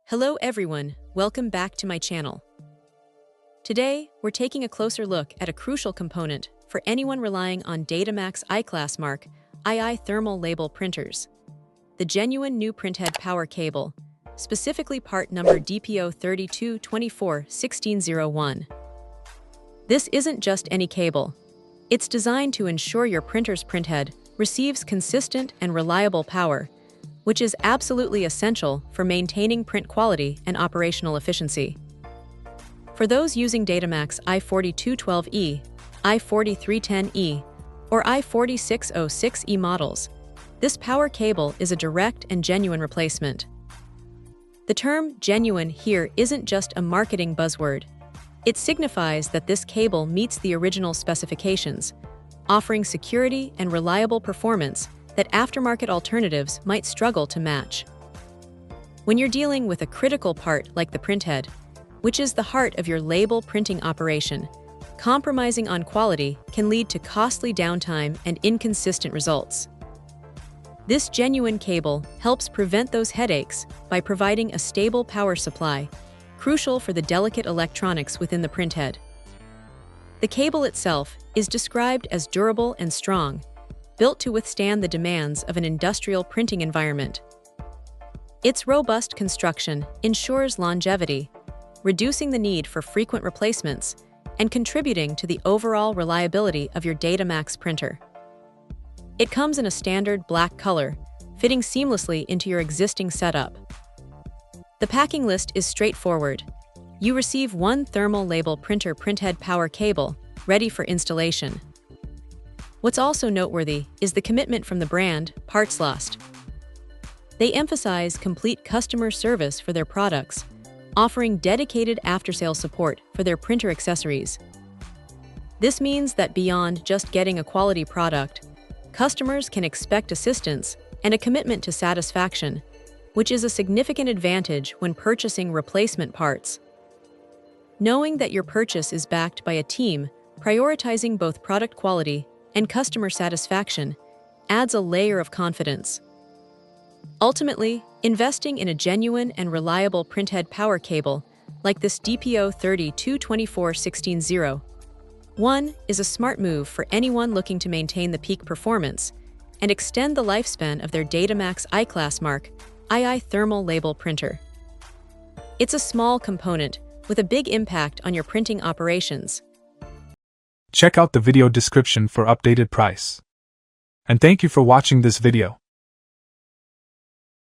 Hello everyone, welcome back to my channel. Today, we're taking a closer look at a crucial component for anyone relying on Datamax I-Class Mark II thermal label printers. The genuine new Printhead power cable, specifically part number DPO32241601. This isn't just any cable. It's designed to ensure your printer's printhead receives consistent and reliable power, which is absolutely essential for maintaining print quality and operational efficiency. For those using Datamax i4212E, i4310E, or i4606E models, this power cable is a direct and genuine replacement. The term genuine here isn't just a marketing buzzword. It signifies that this cable meets the original specifications, offering security and reliable performance that aftermarket alternatives might struggle to match. When you're dealing with a critical part like the printhead, which is the heart of your label printing operation, compromising on quality can lead to costly downtime and inconsistent results. This genuine cable helps prevent those headaches by providing a stable power supply, crucial for the delicate electronics within the printhead. The cable itself is described as durable and strong, built to withstand the demands of an industrial printing environment. Its robust construction ensures longevity, reducing the need for frequent replacements and contributing to the overall reliability of your Datamax printer. It comes in a standard black color, fitting seamlessly into your existing setup. The packing list is straightforward. You receive one thermal label printer printhead power cable, ready for installation. What's also noteworthy is the commitment from the brand, Parts Lost. They emphasize complete customer service for their products, offering dedicated after-sale support for their printer accessories. This means that beyond just getting a quality product, customers can expect assistance and a commitment to satisfaction, which is a significant advantage when purchasing replacement parts. Knowing that your purchase is backed by a team prioritizing both product quality and customer satisfaction adds a layer of confidence. Ultimately, investing in a genuine and reliable printhead power cable like this DPO32241601 is a smart move for anyone looking to maintain the peak performance and extend the lifespan of their Datamax I-Class Mark II thermal label printer. It's a small component with a big impact on your printing operations. Check out the video description for updated price. And thank you for watching this video.